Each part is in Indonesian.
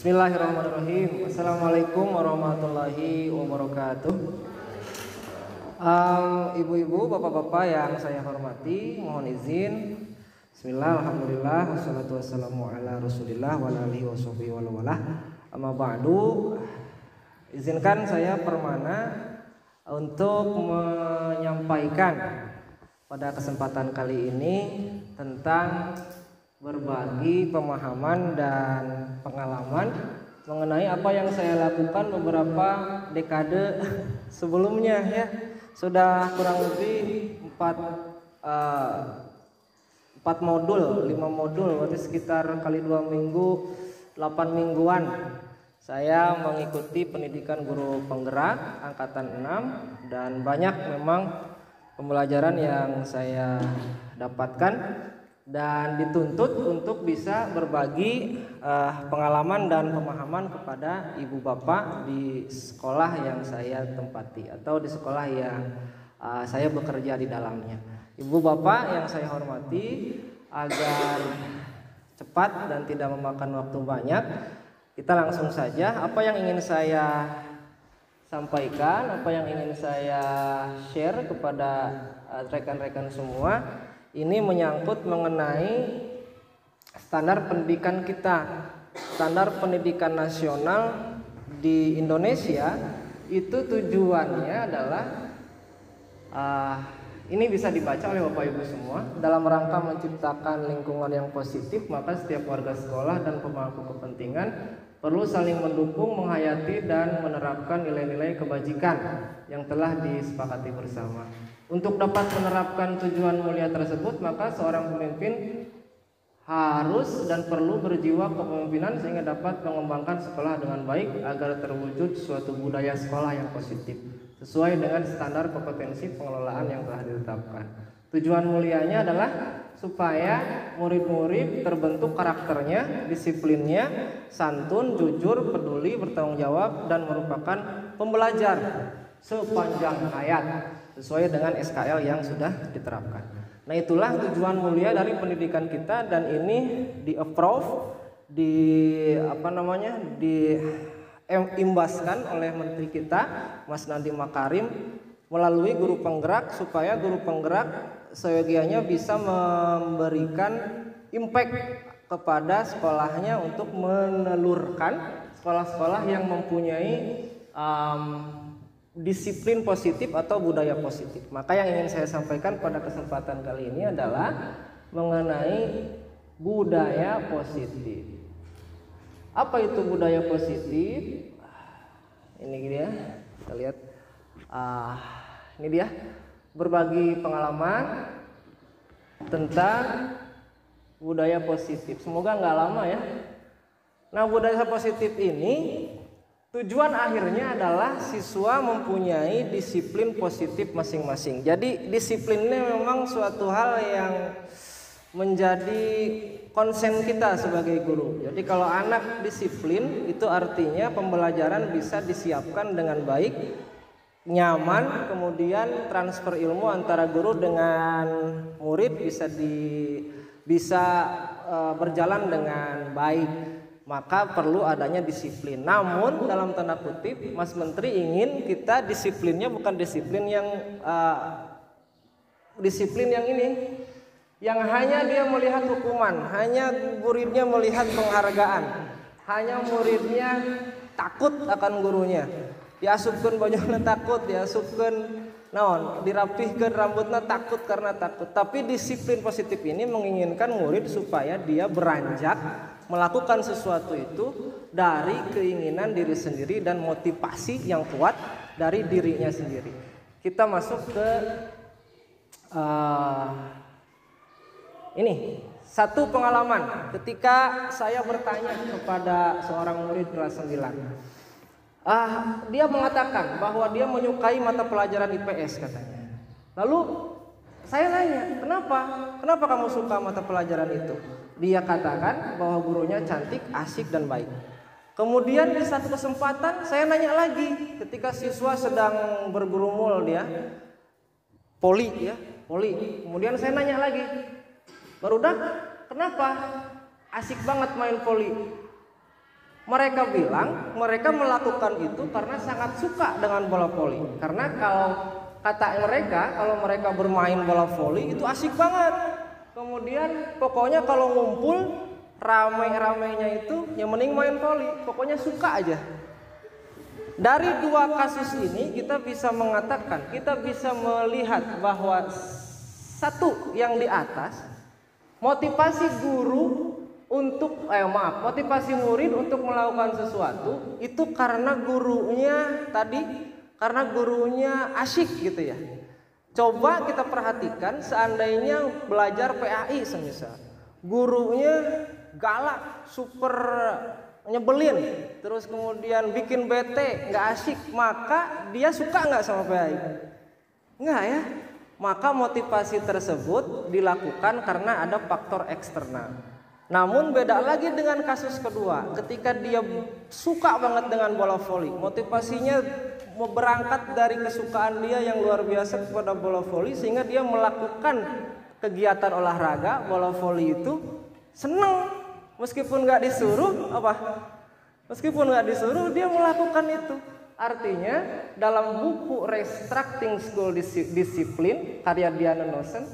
Bismillahirrahmanirrahim. Assalamualaikum warahmatullahi wabarakatuh. Ibu-ibu, bapak-bapak yang saya hormati, mohon izin. Bismillah, alhamdulillah, wassalatu wassalamu ala rasulillah wa alihi wa sahbihi wa walah. Amma ba'du. Izinkan saya Permana untuk menyampaikan pada kesempatan kali ini tentang berbagi pemahaman dan pengalaman mengenai apa yang saya lakukan beberapa dekade sebelumnya ya. Sudah kurang lebih 4 modul, 5 modul, berarti sekitar kali 2 minggu 8 mingguan saya mengikuti pendidikan guru penggerak angkatan 6, dan banyak memang pembelajaran yang saya dapatkan dan dituntut untuk bisa berbagi pengalaman dan pemahaman kepada ibu bapak di sekolah yang saya tempati atau di sekolah yang saya bekerja di dalamnya. Ibu bapak yang saya hormati, agar cepat dan tidak memakan waktu banyak, kita langsung saja apa yang ingin saya sampaikan, apa yang ingin saya share kepada rekan-rekan semua. Ini menyangkut mengenai standar pendidikan kita. Standar pendidikan nasional di Indonesia itu tujuannya adalah ini bisa dibaca oleh Bapak Ibu semua. Dalam rangka menciptakan lingkungan yang positif, maka setiap warga sekolah dan pemangku kepentingan perlu saling mendukung, menghayati dan menerapkan nilai-nilai kebajikan yang telah disepakati bersama. Untuk dapat menerapkan tujuan mulia tersebut, maka seorang pemimpin harus dan perlu berjiwa kepemimpinan sehingga dapat mengembangkan sekolah dengan baik agar terwujud suatu budaya sekolah yang positif sesuai dengan standar kompetensi pengelolaan yang telah ditetapkan. Tujuan mulianya adalah supaya murid-murid terbentuk karakternya, disiplinnya, santun, jujur, peduli, bertanggung jawab, dan merupakan pembelajar sepanjang hayat sesuai dengan SKL yang sudah diterapkan. Nah, itulah tujuan mulia dari pendidikan kita, dan ini di-approve, diimbaskan oleh Menteri kita, Mas Nadiem Makarim, melalui guru penggerak, supaya guru penggerak seyogianya bisa memberikan impact kepada sekolahnya untuk menelurkan sekolah-sekolah yang mempunyai disiplin positif atau budaya positif. Maka yang ingin saya sampaikan pada kesempatan kali ini adalah mengenai budaya positif. Apa itu budaya positif? Ini dia, kita lihat. Ini dia, berbagi pengalaman tentang budaya positif. Semoga nggak lama ya. Nah, budaya positif ini tujuan akhirnya adalah siswa mempunyai disiplin positif masing-masing. Jadi disiplinnya memang suatu hal yang menjadi konsen kita sebagai guru. Jadi kalau anak disiplin, itu artinya pembelajaran bisa disiapkan dengan baik, nyaman, kemudian transfer ilmu antara guru dengan murid bisa berjalan dengan baik. Maka perlu adanya disiplin. Namun dalam tanda kutip, Mas Menteri ingin kita disiplinnya bukan disiplin yang ini, yang hanya dia melihat hukuman, hanya muridnya melihat penghargaan, hanya muridnya takut akan gurunya, diasupkan bajunya takut, diasupkan dirapihkan rambutnya takut karena takut. Tapi disiplin positif ini menginginkan murid supaya dia beranjak melakukan sesuatu itu dari keinginan diri sendiri dan motivasi yang kuat dari dirinya sendiri. Kita masuk ke ini satu pengalaman ketika saya bertanya kepada seorang murid kelas 9. Dia mengatakan bahwa dia menyukai mata pelajaran IPS katanya. Lalu saya nanya, kenapa kamu suka mata pelajaran itu? Dia katakan bahwa gurunya cantik, asik, dan baik. Kemudian di satu kesempatan saya nanya lagi, ketika siswa sedang bergurumul dia poli. Kemudian saya nanya lagi, barudak, kenapa asik banget main poli? Mereka bilang mereka melakukan itu karena sangat suka dengan bola voli. Karena kalau kata mereka, kalau mereka bermain bola voli itu asik banget. Kemudian pokoknya kalau ngumpul ramai-ramainya itu yang mending main voli, pokoknya suka aja. Dari dua kasus ini kita bisa mengatakan, kita bisa melihat bahwa satu yang di atas, motivasi guru untuk motivasi murid untuk melakukan sesuatu itu karena gurunya asyik gitu ya. Coba kita perhatikan seandainya belajar PAI semisal gurunya galak, super nyebelin, terus kemudian bikin bete, nggak asyik, maka dia suka nggak sama PAI? Nggak ya. Maka motivasi tersebut dilakukan karena ada faktor eksternal. Namun beda lagi dengan kasus kedua, ketika dia suka banget dengan bola voli, motivasinya mau berangkat dari kesukaan dia yang luar biasa kepada bola voli, sehingga dia melakukan kegiatan olahraga bola voli itu seneng, meskipun nggak disuruh meskipun nggak disuruh dia melakukan itu. Artinya dalam buku Restructuring School Discipline karya Diana Nosen,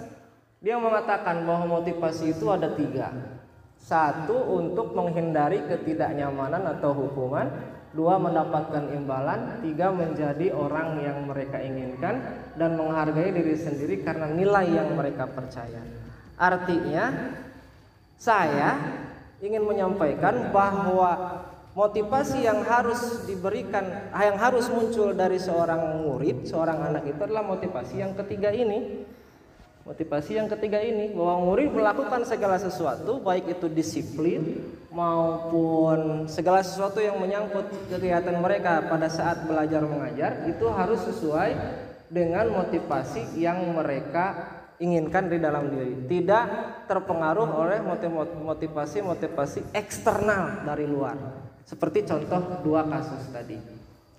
dia mengatakan bahwa motivasi itu ada 3. 1, untuk menghindari ketidaknyamanan atau hukuman. 2, mendapatkan imbalan. 3, menjadi orang yang mereka inginkan dan menghargai diri sendiri karena nilai yang mereka percaya. Artinya saya ingin menyampaikan bahwa motivasi yang harus diberikan, yang harus muncul dari seorang murid, seorang anak itu adalah motivasi yang ketiga ini. Motivasi yang ketiga ini, bahwa murid melakukan segala sesuatu, baik itu disiplin maupun segala sesuatu yang menyangkut kegiatan mereka pada saat belajar mengajar, itu harus sesuai dengan motivasi yang mereka inginkan di dalam diri, tidak terpengaruh oleh motivasi eksternal dari luar. Seperti contoh 2 kasus tadi.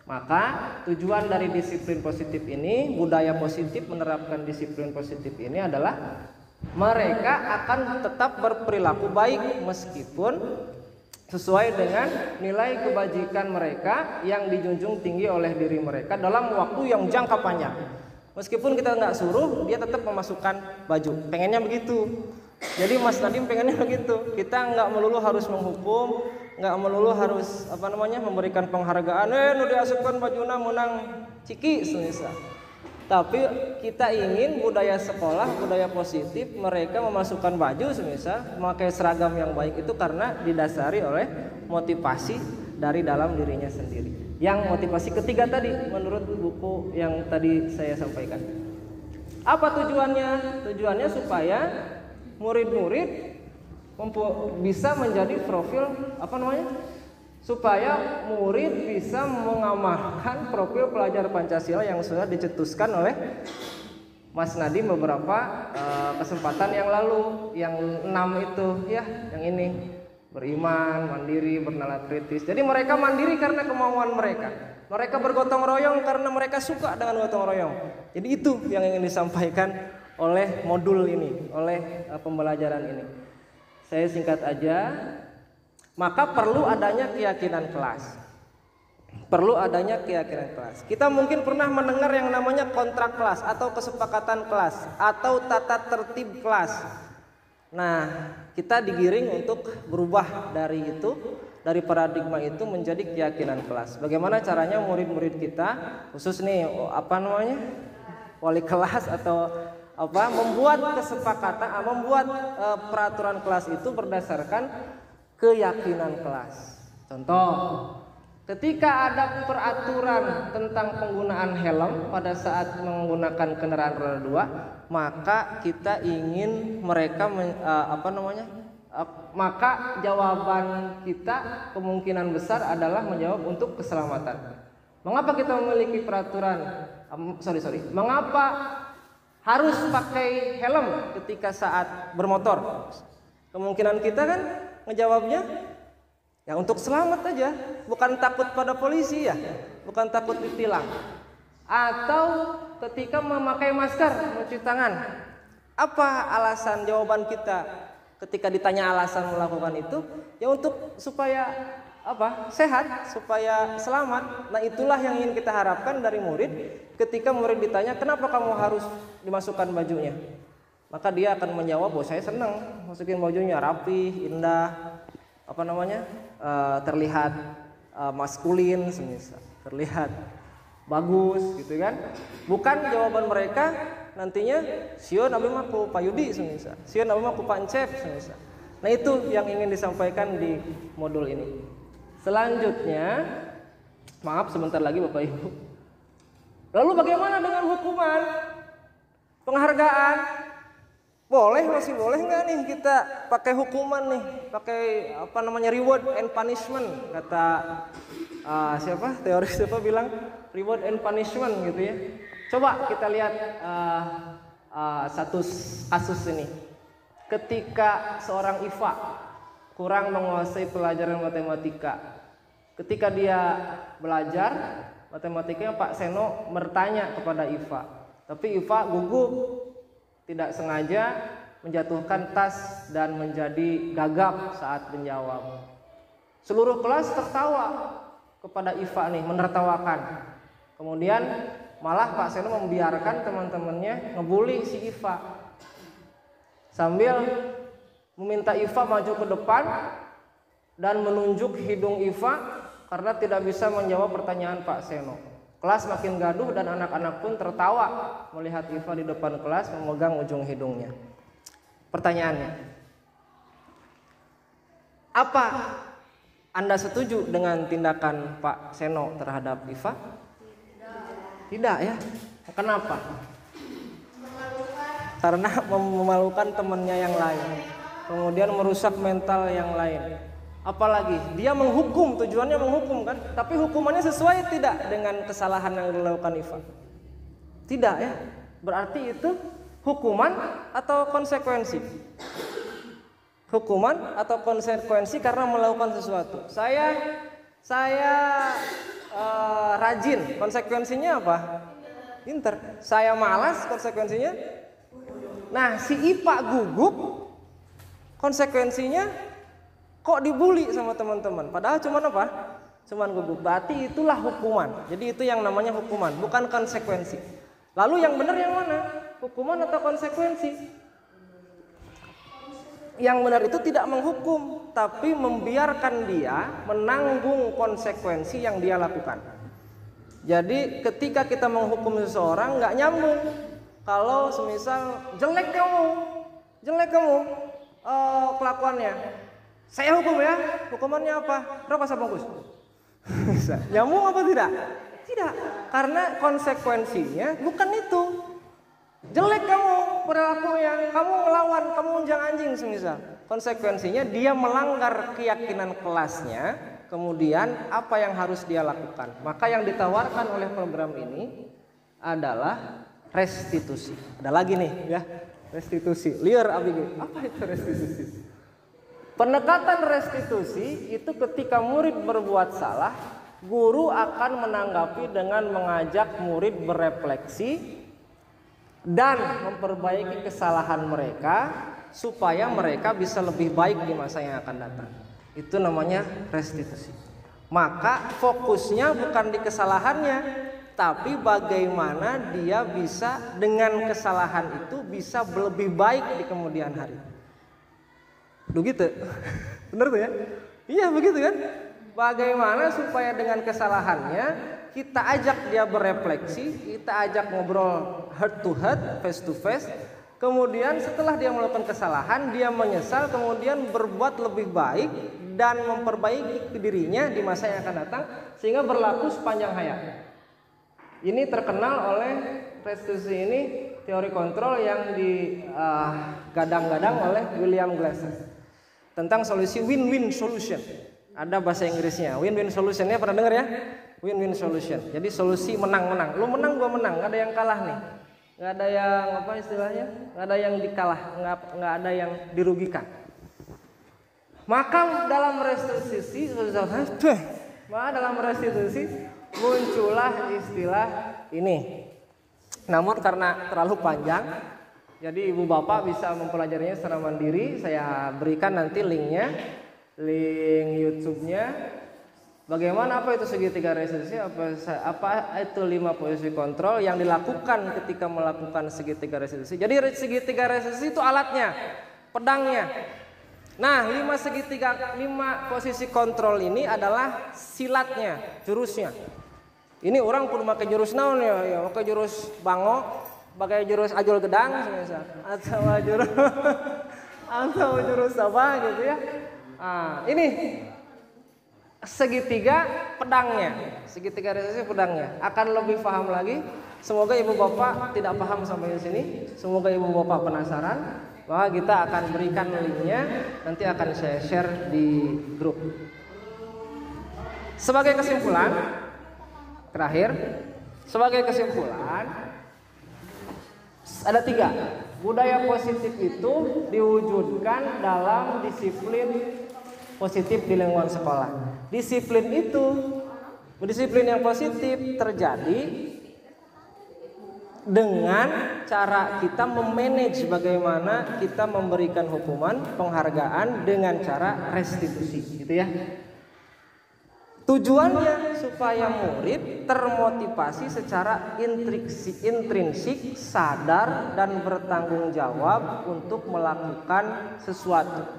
Maka tujuan dari disiplin positif ini, budaya positif menerapkan disiplin positif ini adalah mereka akan tetap berperilaku baik meskipun sesuai dengan nilai kebajikan mereka yang dijunjung tinggi oleh diri mereka dalam waktu yang jangka panjang. Meskipun kita nggak suruh, dia tetap memasukkan baju. Pengennya begitu. Jadi Mas Nadim pengennya begitu. Kita nggak melulu harus menghukum, nggak melulu harus memberikan penghargaan. Nu diasupkan bajuna menang ciki semisal. Tapi kita ingin budaya sekolah, budaya positif, mereka memasukkan baju semisal, memakai seragam yang baik itu karena didasari oleh motivasi dari dalam dirinya sendiri. Yang motivasi ketiga tadi menurut buku yang tadi saya sampaikan. Apa tujuannya? Tujuannya supaya murid-murid bisa menjadi profil supaya murid bisa mengamalkan profil pelajar Pancasila yang sudah dicetuskan oleh Mas Nadim beberapa kesempatan yang lalu, yang 6 itu ya, yang ini beriman, mandiri, bernalar kritis. Jadi mereka mandiri karena kemauan mereka. Mereka bergotong royong karena mereka suka dengan gotong royong. Jadi itu yang ingin disampaikan oleh modul ini, oleh pembelajaran ini. Saya singkat aja. Maka perlu adanya keyakinan kelas. Perlu adanya keyakinan kelas. Kita mungkin pernah mendengar yang namanya kontrak kelas atau kesepakatan kelas atau tata tertib kelas. Nah, kita digiring untuk berubah dari itu, dari paradigma itu menjadi keyakinan kelas. Bagaimana caranya murid-murid kita, khusus nih wali kelas atau membuat kesepakatan, membuat peraturan kelas itu berdasarkan keyakinan kelas. Contoh, ketika ada peraturan tentang penggunaan helm pada saat menggunakan kendaraan roda 2, maka kita ingin mereka maka jawaban kita kemungkinan besar adalah menjawab untuk keselamatan. Mengapa kita memiliki peraturan? Mengapa harus pakai helm ketika saat bermotor? Kemungkinan kita kan ngejawabnya ya untuk selamat aja, bukan takut pada polisi ya, bukan takut ditilang. Atau ketika memakai masker, mencuci tangan, apa alasan jawaban kita ketika ditanya alasan melakukan itu? Ya untuk supaya sehat, supaya selamat. Nah, itulah yang ingin kita harapkan dari murid ketika murid ditanya, "Kenapa kamu harus dimasukkan bajunya?" Maka dia akan menjawab, "Oh, saya senang masukin bajunya, rapi, indah, terlihat maskulin, semisal, terlihat bagus," gitu kan. Bukan jawaban mereka nantinya, "Sieun abdi mah ku payudi," semisal, "Sieun abdi mah ku pancep," semisal. Nah, itu yang ingin disampaikan di modul ini. Selanjutnya, maaf sebentar lagi Bapak Ibu. Lalu bagaimana dengan hukuman? Penghargaan? Masih boleh nggak nih kita pakai hukuman nih, pakai reward and punishment, kata teoris bilang reward and punishment gitu ya. Coba kita lihat satu kasus ini. Ketika seorang IFA kurang menguasai pelajaran matematika, ketika dia belajar matematikanya, Pak Seno bertanya kepada IFA, tapi IFA gugup, tidak sengaja menjatuhkan tas dan menjadi gagap saat menjawab. Seluruh kelas tertawa kepada IFA nih, menertawakan. Kemudian malah Pak Seno membiarkan teman-temannya ngebully si IFA, sambil meminta IFA maju ke depan dan menunjuk hidung IFA karena tidak bisa menjawab pertanyaan Pak Seno. Kelas makin gaduh dan anak-anak pun tertawa melihat IFA di depan kelas memegang ujung hidungnya. Pertanyaannya, apa Anda setuju dengan tindakan Pak Seno terhadap IFA? Tidak ya. Kenapa? Karena memalukan temannya yang lain, kemudian merusak mental yang lain. Apalagi dia menghukum, tujuannya menghukum kan, tapi hukumannya sesuai tidak dengan kesalahan yang dilakukan IFA? Tidak ya. Berarti itu hukuman atau konsekuensi? Hukuman atau konsekuensi karena melakukan sesuatu. Saya rajin, konsekuensinya apa? Pinter. Saya malas, konsekuensinya. Nah, si IPA gugup, konsekuensinya kok dibully sama teman-teman. Padahal cuman apa? Cuman gugup. Berarti itulah hukuman. Jadi itu yang namanya hukuman, bukan konsekuensi. Lalu yang benar yang mana? Hukuman atau konsekuensi? Yang benar itu tidak menghukum, tapi membiarkan dia menanggung konsekuensi yang dia lakukan. Jadi ketika kita menghukum seseorang nggak nyambung. Kalau semisal jelek kamu kelakuannya, saya hukum ya. Hukumannya apa? Rokok sabungkus. Nyambung apa tidak? Tidak, karena konsekuensinya bukan itu. Jelek kamu perilakunya, kamu ngelawan, kamu unjang anjing semisal. Konsekuensinya dia melanggar keyakinan kelasnya. Kemudian apa yang harus dia lakukan? Maka yang ditawarkan oleh program ini adalah restitusi. Ada lagi nih ya, restitusi. Liar abg. Apa itu restitusi? Pendekatan restitusi itu ketika murid berbuat salah, guru akan menanggapi dengan mengajak murid berefleksi dan memperbaiki kesalahan mereka supaya mereka bisa lebih baik di masa yang akan datang. Itu namanya restitusi. Maka fokusnya bukan di kesalahannya, tapi bagaimana dia bisa dengan kesalahan itu bisa lebih baik di kemudian hari. Begitu, bener tuh ya? Iya begitu kan? Bagaimana supaya dengan kesalahannya kita ajak dia berefleksi, kita ajak ngobrol heart to heart, face to face. Kemudian setelah dia melakukan kesalahan, dia menyesal, kemudian berbuat lebih baik dan memperbaiki dirinya di masa yang akan datang sehingga berlaku sepanjang hayat. Ini terkenal oleh restitusi ini, teori kontrol yang digadang-gadang oleh William Glasser tentang solusi win-win solution. Ada bahasa Inggrisnya, win-win solutionnya pernah dengar ya? Win-win solution. Jadi solusi menang-menang. Lu menang, gua menang. Gak ada yang kalah nih. Gak ada yang apa istilahnya? Gak ada yang dikalah. Gak ada yang dirugikan. Maka dalam restitusi, muncullah istilah ini. Namun karena terlalu panjang, jadi ibu bapak bisa mempelajarinya secara mandiri. Saya berikan nanti linknya, link YouTube-nya Bagaimana apa itu segitiga restitusi? Apa itu 5 posisi kontrol yang dilakukan ketika melakukan segitiga restitusi? Jadi segitiga restitusi itu alatnya, pedangnya. Nah, 5 posisi kontrol ini adalah silatnya, jurusnya. Ini orang pun pakai jurus naon ya, pakai jurus bango, pakai jurus ajul gedang misal, atau jurus apa gitu ya. Nah, ini segitiga pedangnya, segitiga restitusi pedangnya. Akan lebih paham lagi. Semoga ibu bapak tidak paham sampai di sini. Semoga ibu bapak penasaran. Maka kita akan berikan linknya. Nanti akan saya share di grup. Sebagai kesimpulan, terakhir, sebagai kesimpulan, ada 3. Budaya positif itu diwujudkan dalam disiplin positif di lingkungan sekolah. Disiplin yang positif terjadi dengan cara kita memanage bagaimana kita memberikan hukuman, penghargaan dengan cara restitusi, gitu ya. Tujuannya supaya murid termotivasi secara intrinsik, sadar dan bertanggung jawab untuk melakukan sesuatu.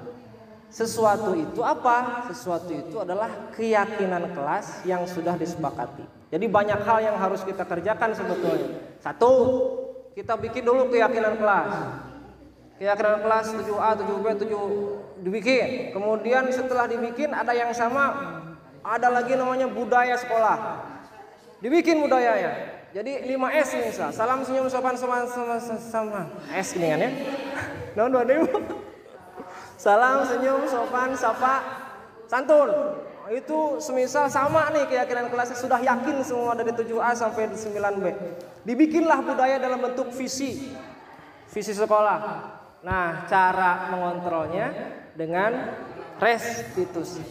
Sesuatu itu apa? Sesuatu itu adalah keyakinan kelas yang sudah disepakati. Jadi banyak hal yang harus kita kerjakan sebetulnya. 1, kita bikin dulu keyakinan kelas. Keyakinan kelas 7A, 7B, 7 dibikin. Kemudian setelah dibikin ada yang sama, ada lagi namanya budaya sekolah. Dibikin budayanya. Jadi 5S misal, salam senyum sopan sama S ini kan ya. Nah, salam, senyum, sopan, sapa, santun. Itu semisal sama nih keyakinan kelasnya, sudah yakin semua dari 7A sampai 9B. Dibikinlah budaya dalam bentuk visi sekolah. Nah, cara mengontrolnya dengan restitusi.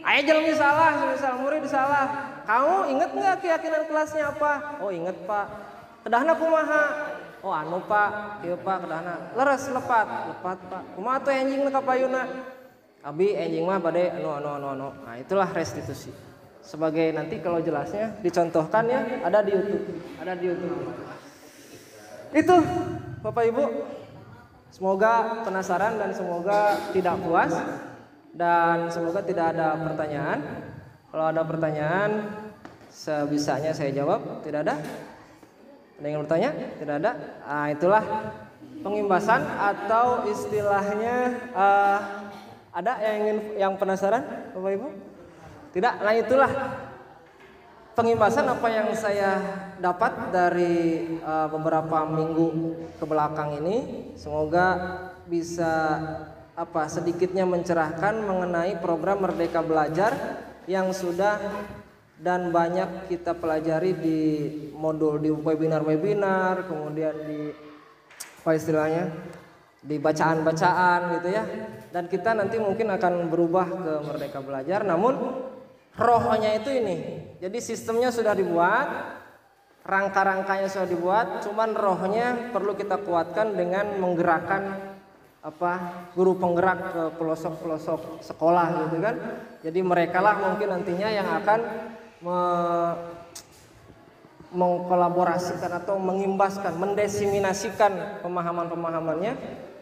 Ayo jangan salah, misal murid salah. Kamu inget nggak keyakinan kelasnya apa? Oh inget pak. Kedahna kumaha? Oh anu pak, iya pak kedahna. Leres lepat pak. Kumaha tuh enjing na kapayuna? Abi enjing mah bade anu. Nah itulah restitusi. Sebagai nanti kalau jelasnya dicontohkan ya ada di YouTube. Itu Bapak Ibu. Semoga penasaran dan semoga tidak puas dan semoga tidak ada pertanyaan. Kalau ada pertanyaan sebisanya saya jawab. Tidak ada? Ada yang bertanya? Tidak ada? Nah, itulah pengimbasan atau istilahnya ada yang penasaran Bapak Ibu? Tidak? Nah itulah pengimbasan apa yang saya dapat dari beberapa minggu ke belakang ini. Semoga bisa sedikitnya mencerahkan mengenai program Merdeka Belajar yang sudah dan banyak kita pelajari di modul di webinar, kemudian di di bacaan-bacaan gitu ya. Dan kita nanti mungkin akan berubah ke Merdeka Belajar, namun rohnya itu ini. Jadi sistemnya sudah dibuat, rangka-rangkanya sudah dibuat, cuman rohnya perlu kita kuatkan dengan menggerakkan guru penggerak ke pelosok-pelosok sekolah gitu kan. Jadi mereka lah mungkin nantinya yang akan mengkolaborasikan atau mengimbaskan, mendesiminasikan pemahaman-pemahamannya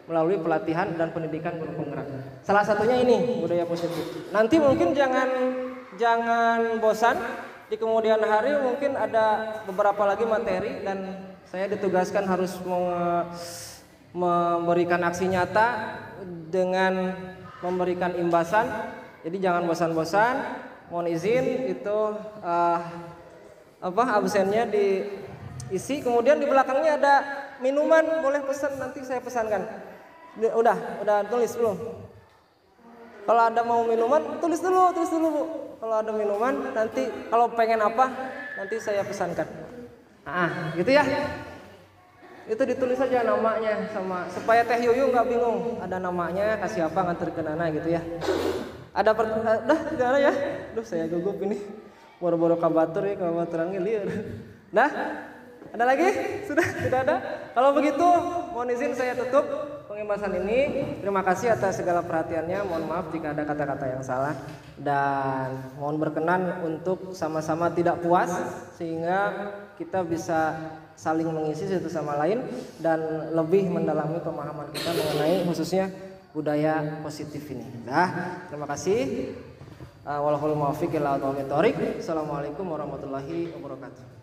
melalui pelatihan dan pendidikan guru penggerak. Salah satunya ini budaya positif. Nanti mungkin jangan bosan, di kemudian hari mungkin ada beberapa lagi materi dan saya ditugaskan harus memberikan aksi nyata dengan memberikan imbasan. Jadi jangan bosan-bosan. Mohon izin itu absennya diisi. Kemudian di belakangnya ada minuman, boleh pesan nanti saya pesankan. Udah tulis belum? Kalau ada mau minuman tulis dulu Bu. Kalau ada minuman nanti kalau pengen apa nanti saya pesankan. Gitu ya. Itu ditulis saja namanya sama supaya Teh Yuyu nggak bingung ada namanya kasih apa nganter ke Nana gitu ya. Ada tidak ada ya. Saya gugup ini. Boro-boro kabaturan lieur. Ada lagi? Sudah? Tidak ada? Kalau begitu, mohon izin saya tutup pengimasan ini. Terima kasih atas segala perhatiannya. Mohon maaf jika ada kata-kata yang salah. Dan mohon berkenan untuk sama-sama tidak puas, sehingga kita bisa saling mengisi satu sama lain dan lebih mendalami pemahaman kita mengenai khususnya budaya positif ini. Terima kasih. Wallahul muwaffiq ila aqwamit thoriq. Assalamualaikum warahmatullahi wabarakatuh.